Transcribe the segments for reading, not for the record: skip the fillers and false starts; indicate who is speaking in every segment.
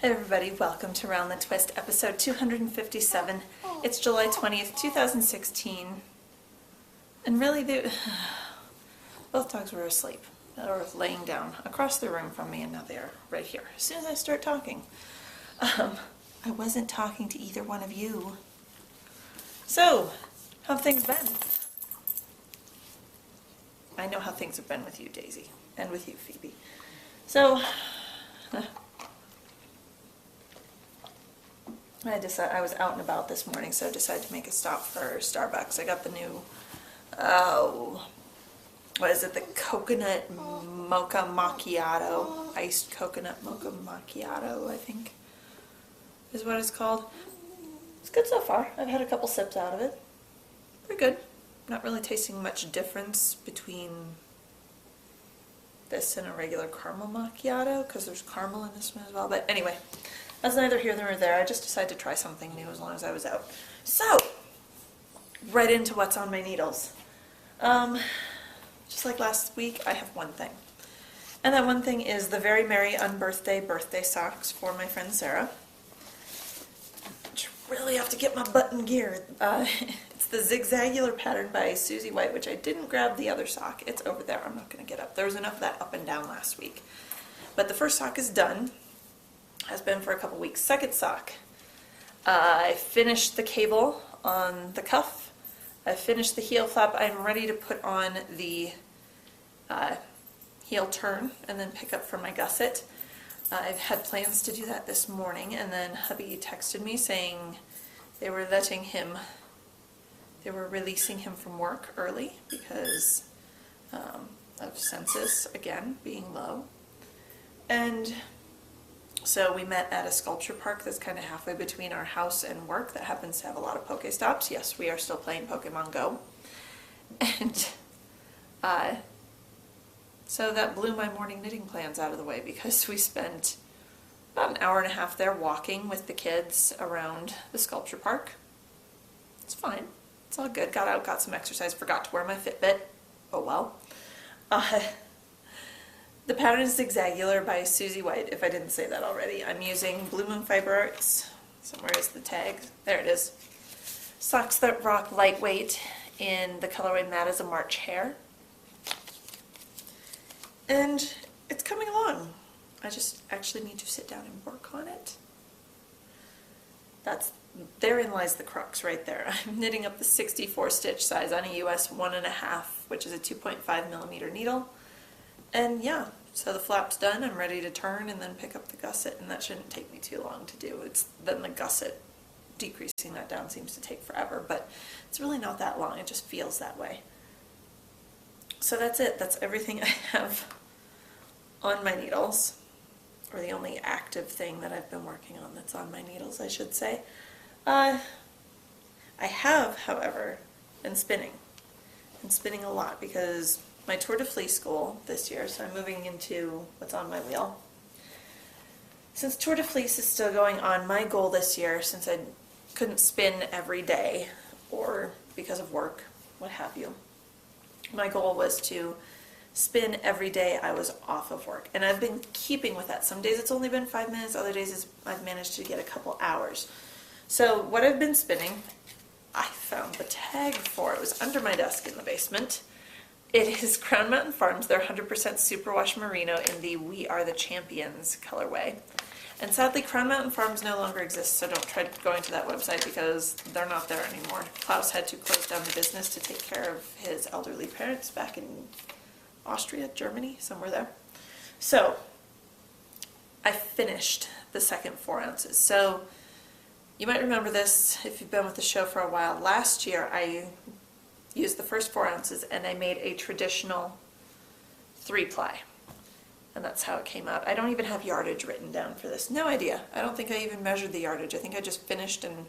Speaker 1: Hey everybody, welcome to Round the Twist, episode 257. It's July 20th, 2016. And really, both dogs were asleep, or laying down across the room from me, and now they're right here. As soon as I start talking. I wasn't talking to either one of you. So, how have things been? I know how things have been with you, Daisy, and with you, Phoebe. So, I was out and about this morning, so I decided to make a stop for Starbucks. I got the new, what is it, the coconut mocha macchiato, iced coconut mocha macchiato, I think, is what it's called. It's good so far. I've had a couple sips out of it. Pretty good. Not really tasting much difference between this and a regular caramel macchiato, because there's caramel in this one as well, but anyway. That's neither here nor there. I just decided to try something new as long as I was out. So, right into what's on my needles. Just like last week, I have one thing. And that one thing is the Very Merry Unbirthday birthday socks for my friend Sarah. Which really have to get my butt in gear. It's the zigzagular pattern by Susie White, which I didn't grab the other sock. It's over there. I'm not going to get up. There was enough of that up and down last week. But the first sock is done. Has been for a couple weeks. Second sock. I finished the cable on the cuff. I finished the heel flap. I'm ready to put on the heel turn and then pick up for my gusset. I've had plans to do that this morning, and then hubby texted me saying they were releasing him from work early because of census again being low. And so we met at a sculpture park that's kind of halfway between our house and work that happens to have a lot of Pokestops. Yes, we are still playing Pokemon Go. And so that blew my morning knitting plans out of the way because we spent about an hour and a half there walking with the kids around the sculpture park. It's fine. It's all good. Got out, got some exercise, forgot to wear my Fitbit. Oh well. The pattern is Zigzagular by Susie White, if I didn't say that already. I'm using Blue Moon Fiber Arts. Somewhere is the tag. There it is. Socks that rock lightweight in the colorway Matte as a March Hare. And it's coming along. I just actually need to sit down and work on it. Therein lies the crux right there. I'm knitting up the 64 stitch size on a US 1.5, which is a 2.5 millimeter needle. And yeah, so the flap's done, I'm ready to turn and then pick up the gusset, and that shouldn't take me too long to do. Then the gusset, decreasing that down seems to take forever, but it's really not that long, it just feels that way. So that's it, that's everything I have on my needles, or the only active thing that I've been working on that's on my needles, I should say. I have, however, been spinning a lot because my Tour de Fleece school this year, so I'm moving into what's on my wheel. Since Tour de Fleece is still going on, my goal this year, since I couldn't spin every day, or because of work, what have you, my goal was to spin every day I was off of work. And I've been keeping with that. Some days it's only been 5 minutes, other days I've managed to get a couple hours. So what I've been spinning, I found the tag for. It was under my desk in the basement. It is Crown Mountain Farms. They're 100% superwash merino in the We Are the Champions colorway. And sadly, Crown Mountain Farms no longer exists, so don't try going to that website because they're not there anymore. Klaus had to close down the business to take care of his elderly parents back in Austria, Germany, somewhere there. So, I finished the second 4 ounces. So, you might remember this if you've been with the show for a while. Last year, I used the first 4 ounces and I made a traditional 3-ply. And that's how it came out. I don't even have yardage written down for this. No idea. I don't think I even measured the yardage. I think I just finished and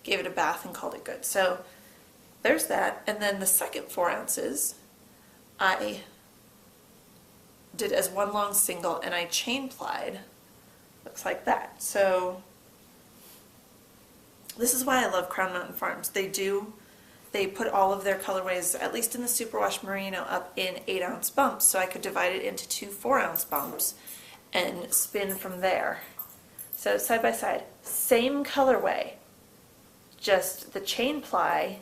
Speaker 1: gave it a bath and called it good. So there's that. And then the second 4 ounces, I did as one long single and I chain plied. Looks like that. So this is why I love Crown Mountain Farms. They put all of their colorways, at least in the superwash merino, up in 8-ounce bumps, so I could divide it into 2 4-ounce bumps and spin from there. So side by side, same colorway, just the chain ply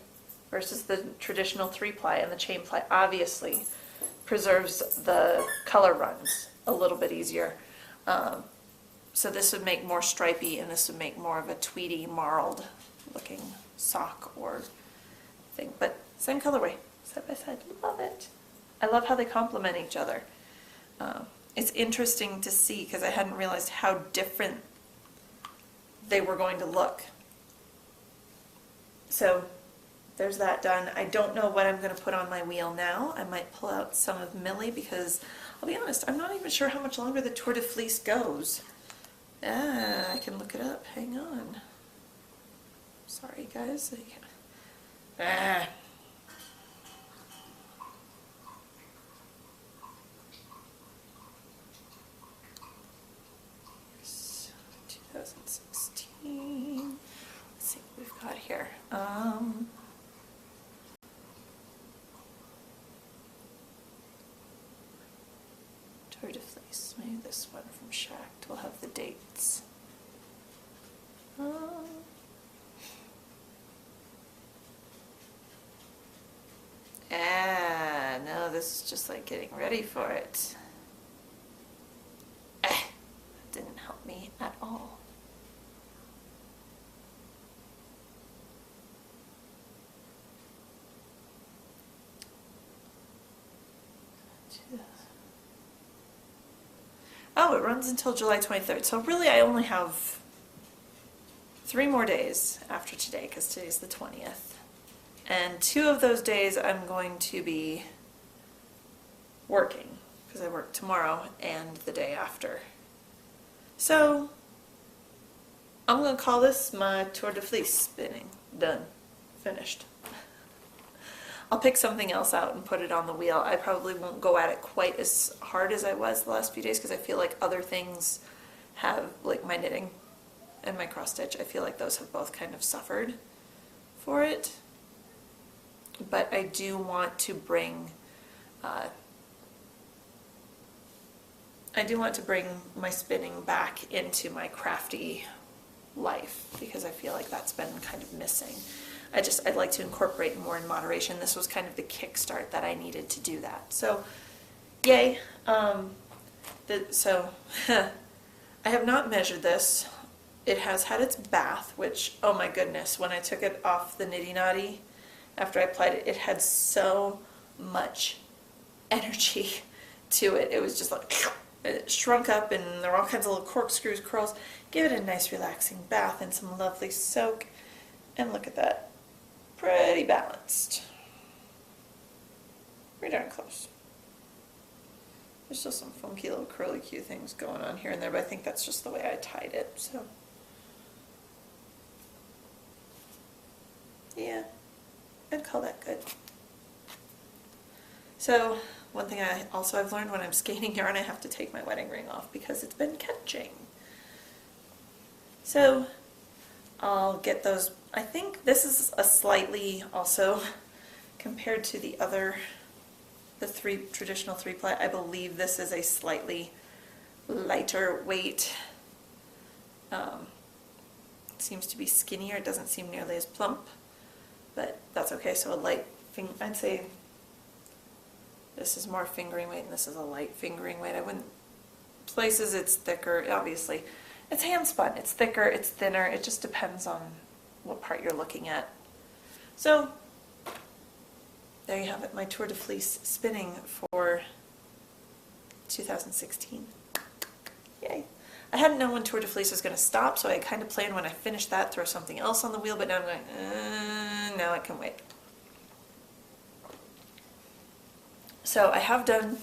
Speaker 1: versus the traditional 3-ply, and the chain ply obviously preserves the color runs a little bit easier. So this would make more stripy, and this would make more of a tweedy, marled looking sock or thing, but same colorway, side by side. Love it. I love how they complement each other. It's interesting to see because I hadn't realized how different they were going to look. So there's that done. I don't know what I'm going to put on my wheel now. I might pull out some of Millie because, I'll be honest, I'm not even sure how much longer the Tour de Fleece goes. I can look it up. Hang on. Sorry, guys. Ah. Here's 2016. Let's see what we've got here. Tour de Fleece. Maybe this one from Shacked will have the dates. No, this is just like getting ready for it. That didn't help me at all. Oh, it runs until July 23rd. So really I only have 3 more days after today, because today's the 20th. And 2 of those days I'm going to be working, because I work tomorrow and the day after. So I'm going to call this my Tour de Fleece spinning. Done. Finished. I'll pick something else out and put it on the wheel. I probably won't go at it quite as hard as I was the last few days, because I feel like other things have, like my knitting and my cross stitch, I feel like those have both kind of suffered for it. But I do want to bring my spinning back into my crafty life, because I feel like that's been kind of missing. I'd like to incorporate more in moderation. This was kind of the kickstart that I needed to do that. So, yay. So, I have not measured this. It has had its bath, which, oh my goodness, when I took it off the Nitty Notty, after I applied it, it had so much energy to it. It was just like, it shrunk up, and there were all kinds of little corkscrews, curls. Give it a nice relaxing bath and some lovely soak. And look at that. Pretty balanced. Pretty darn close. There's still some funky little curly Q things going on here and there, but I think that's just the way I tied it, so. Yeah, I'd call that good. So, one thing I've learned when I'm skating yarn, I have to take my wedding ring off because it's been catching. So, I'll get those. I think this is a slightly, also, compared to the other, the traditional 3-ply, I believe this is a slightly lighter weight. It seems to be skinnier. It doesn't seem nearly as plump, but that's okay. So a light, I'd say this is more fingering weight and this is a light fingering weight. I wouldn't, places it's thicker, obviously. It's hand spun, it's thicker, it's thinner, it just depends on what part you're looking at. So, there you have it, my Tour de Fleece spinning for 2016. Yay. I hadn't known when Tour de Fleece was going to stop, so I kind of planned when I finished that, throw something else on the wheel, but now I'm going, now it can wait. So I have done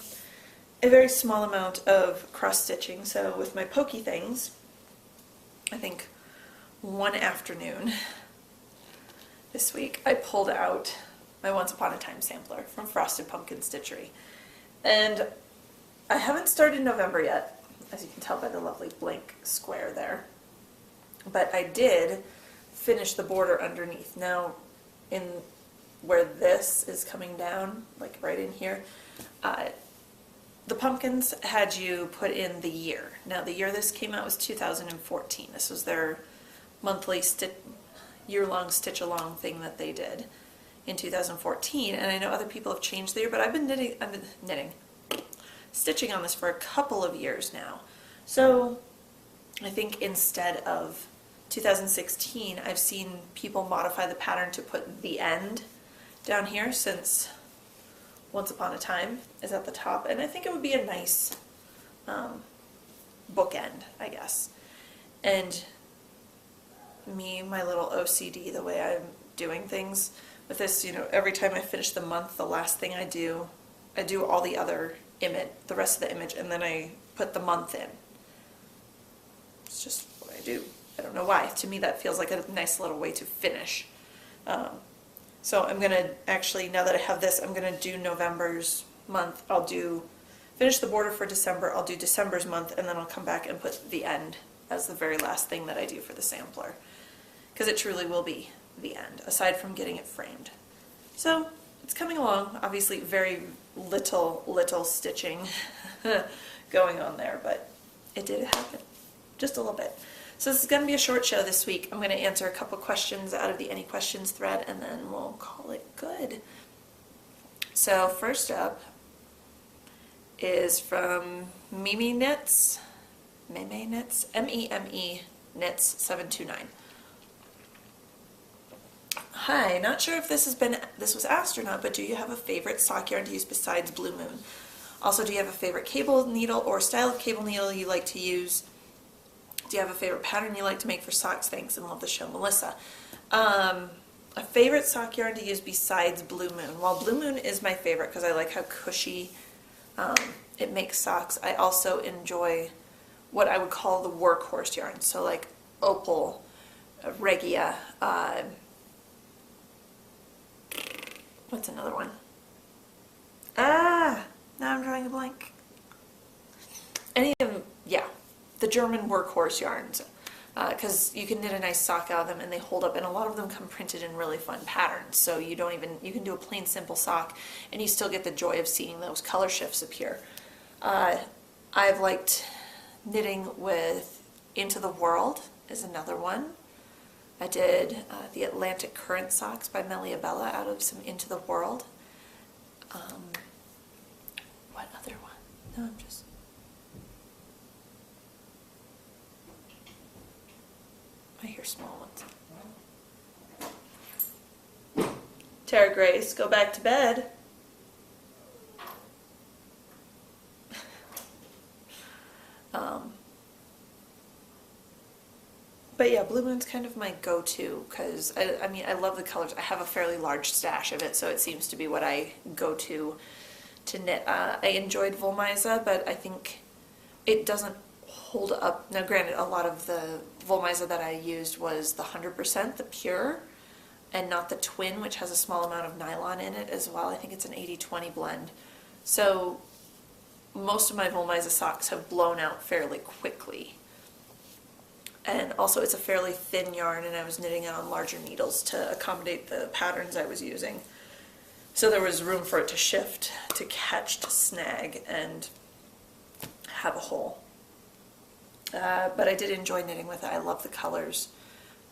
Speaker 1: a very small amount of cross-stitching, so with my pokey things, I think one afternoon this week, I pulled out my Once Upon a Time sampler from Frosted Pumpkin Stitchery. And I haven't started November yet, as you can tell by the lovely blank square there. But I did finish the border underneath. Now, in where this is coming down, like right in here, the pumpkins had you put in the year. Now the year this came out was 2014. This was their monthly year-long stitch-along thing that they did in 2014. And I know other people have changed the year, but I've been stitching on this for a couple of years now. So I think instead of 2016, I've seen people modify the pattern to put the end down here, since Once Upon a Time is at the top, and I think it would be a nice bookend, I guess. And me, my little OCD, the way I'm doing things with this, you know, every time I finish the month, the last thing I do all the other image, the rest of the image, and then I put the month in. It's just what I do. I don't know why. To me, that feels like a nice little way to finish. So I'm going to actually, now that I have this, I'm going to do November's month. I'll finish the border for December, I'll do December's month, and then I'll come back and put the end as the very last thing that I do for the sampler. Because it truly will be the end, aside from getting it framed. So it's coming along. Obviously very little stitching going on there, but it did happen. Just a little bit. So this is going to be a short show this week. I'm going to answer a couple questions out of the Any Questions thread, and then we'll call it good. So first up is from Meme Knits, M-E-M-E Knits 729. Hi, not sure if this was asked or not, but do you have a favorite sock yarn to use besides Blue Moon? Also, do you have a favorite cable needle or style of cable needle you like to use? Do you have a favorite pattern you like to make for socks? Thanks, and love the show, Melissa. A favorite sock yarn to use besides Blue Moon? Well, Blue Moon is my favorite because I like how cushy it makes socks. I also enjoy what I would call the workhorse yarn, so like Opal, Regia, what's another one? Now I'm drawing a blank. Any of them, yeah. The German workhorse yarns, because you can knit a nice sock out of them and they hold up, and a lot of them come printed in really fun patterns, so you can do a plain simple sock and you still get the joy of seeing those color shifts appear. I've liked knitting with Into the World is another one. I did the Atlantic Current socks by Meliabella out of some Into the World. What other one? No, I'm just... I hear small ones. Tara Grace, go back to bed. But yeah, Blue Moon's kind of my go-to because, I mean, I love the colors. I have a fairly large stash of it, so it seems to be what I go to knit. I enjoyed Volmisa, but I think it doesn't hold up. Now granted, a lot of the Volmisa that I used was the 100%, the pure, and not the twin, which has a small amount of nylon in it as well. I think it's an 80-20 blend. So most of my Volmisa socks have blown out fairly quickly. And also it's a fairly thin yarn, and I was knitting it on larger needles to accommodate the patterns I was using. So there was room for it to shift, to catch, to snag, and have a hole. But I did enjoy knitting with it. I love the colors.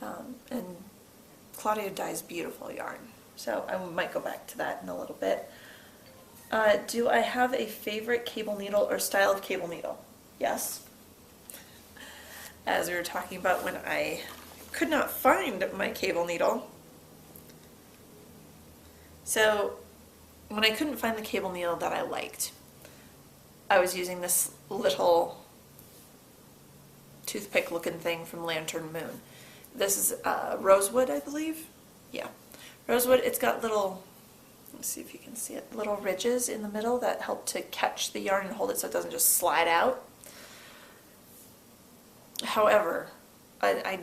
Speaker 1: And Claudia dyes beautiful yarn. So I might go back to that in a little bit. Do I have a favorite cable needle or style of cable needle? Yes. As we were talking about when I could not find my cable needle. So when I couldn't find the cable needle that I liked, I was using this little toothpick looking thing from Lantern Moon. This is rosewood, I believe. Yeah, rosewood. It's got little, let's see if you can see it, little ridges in the middle that help to catch the yarn and hold it so it doesn't just slide out. However, I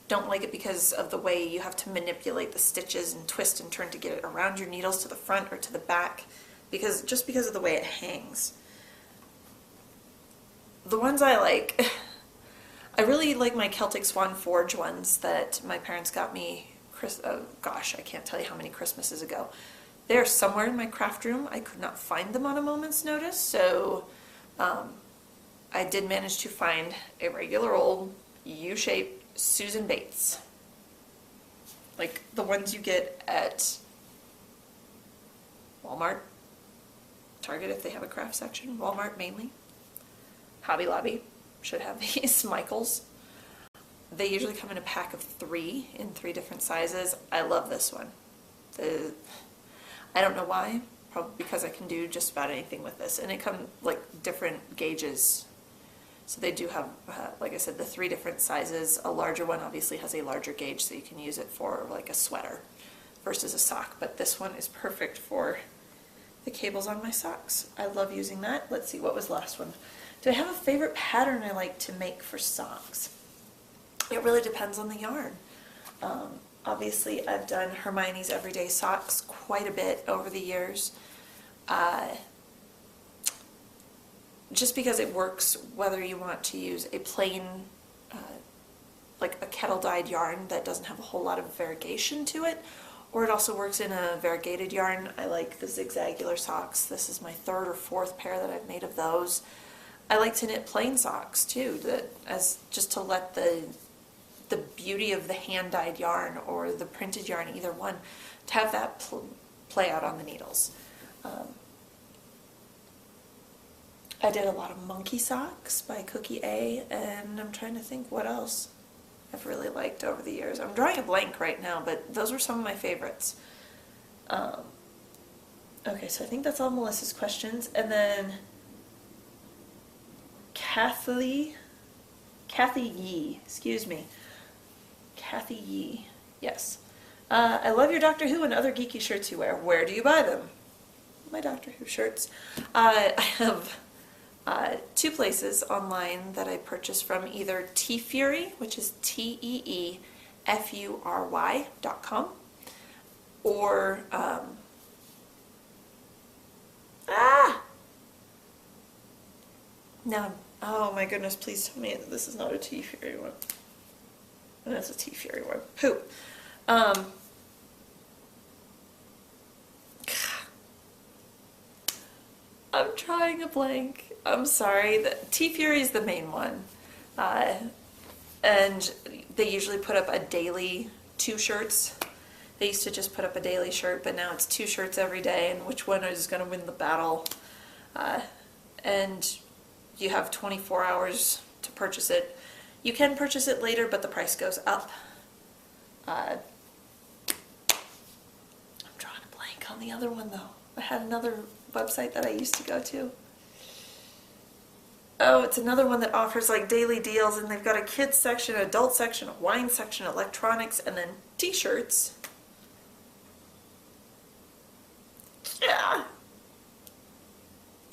Speaker 1: don't like it because of the way you have to manipulate the stitches and twist and turn to get it around your needles to the front or to the back, just because of the way it hangs. The ones I like, I really like my Celtic Swan Forge ones that my parents got me, gosh, I can't tell you how many Christmases ago. They're somewhere in my craft room. I could not find them on a moment's notice, so I did manage to find a regular old U-shaped Susan Bates. Like the ones you get at Walmart, Target if they have a craft section, Walmart mainly. Hobby Lobby should have these, Michaels. They usually come in a pack of 3 in 3 different sizes. I love this one. I don't know why, probably because I can do just about anything with this. And it comes like different gauges. So they do have, like I said, the 3 different sizes. A larger one obviously has a larger gauge, so you can use it for like a sweater versus a sock. But this one is perfect for the cables on my socks. I love using that. Let's see, what was the last one? Do I have a favorite pattern I like to make for socks? It really depends on the yarn. Obviously, I've done Hermione's Everyday Socks quite a bit over the years. Just because it works whether you want to use a plain, like a kettle-dyed yarn that doesn't have a whole lot of variegation to it, or it also works in a variegated yarn. I like the zigzagular socks. This is my 3rd or 4th pair that I've made of those. I like to knit plain socks too, just to let the beauty of the hand-dyed yarn or the printed yarn, either one, to have that play out on the needles. I did a lot of monkey socks by Cookie A, and I'm trying to think what else I've really liked over the years. I'm drawing a blank right now, but those were some of my favorites. Okay, so I think that's all Melissa's questions. And then Kathy Yee, excuse me. Kathy Yee, yes. I love your Doctor Who and other geeky shirts you wear. Where do you buy them? My Doctor Who shirts. I have 2 places online that I purchase from, either TeeFury, which is TeeFury.com, or now, oh my goodness, please tell me that this is not a TeeFury one. And that's a TeeFury one. Poop. I'm drawing a blank. I'm sorry. TeeFury is the main one. And they usually put up a daily 2 shirts. They used to just put up a daily shirt, but now it's 2 shirts every day, and which one is going to win the battle. And you have 24 hours to purchase it. You can purchase it later, but the price goes up. I'm drawing a blank on the other one, though. I had another website that I used to go to. Oh, it's another one that offers like daily deals, and they've got a kids section, adult section, a wine section, electronics, and then t-shirts. Yeah.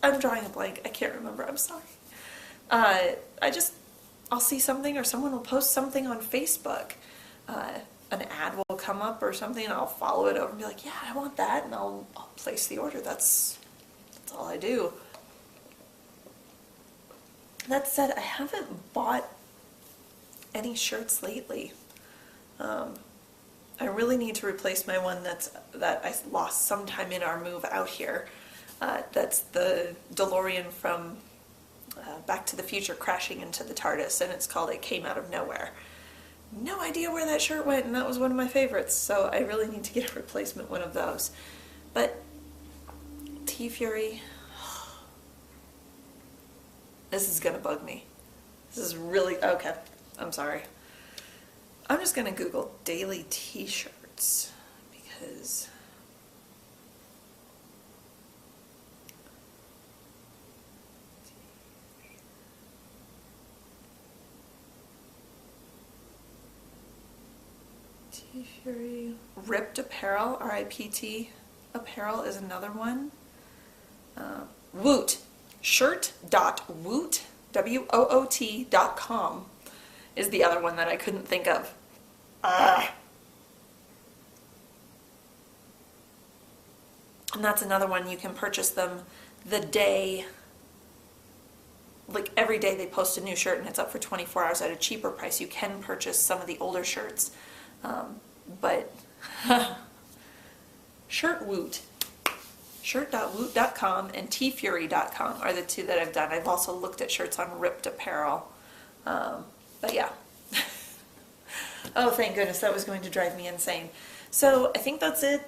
Speaker 1: I'm drawing a blank. I can't remember. I'm sorry. I'll see something, or someone will post something on Facebook. An ad will come up or something, and I'll follow it over and be like, yeah, I want that, and I'll place the order. That's all I do. That said, I haven't bought any shirts lately. I really need to replace my one that I lost sometime in our move out here. That's the DeLorean from Back to the Future crashing into the TARDIS, and it's called It Came Out of Nowhere. No idea where that shirt went, and that was one of my favorites, so I really need to get a replacement one of those. But TeeFury, this is gonna bug me. This is really, okay, I'm sorry. I'm just gonna Google daily t-shirts, because TeeFury. Ripped Apparel, R-I-P-T Apparel is another one. Woot, shirt.woot, WOOT.com is the other one that I couldn't think of. And that's another one, you can purchase them the day, like every day they post a new shirt and it's up for 24 hours at a cheaper price. You can purchase some of the older shirts. But Shirt Woot Shirt.woot.com and tfury.com are the two that I've done. I've also looked at shirts on Ripped Apparel. But yeah. Oh, thank goodness, that was going to drive me insane. So I think that's it.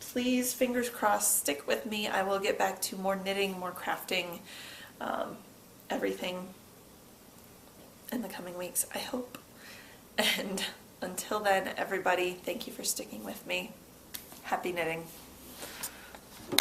Speaker 1: Please, fingers crossed, stick with me. I will get back to more knitting, more crafting, everything in the coming weeks, I hope. And until then, everybody, thank you for sticking with me. Happy knitting.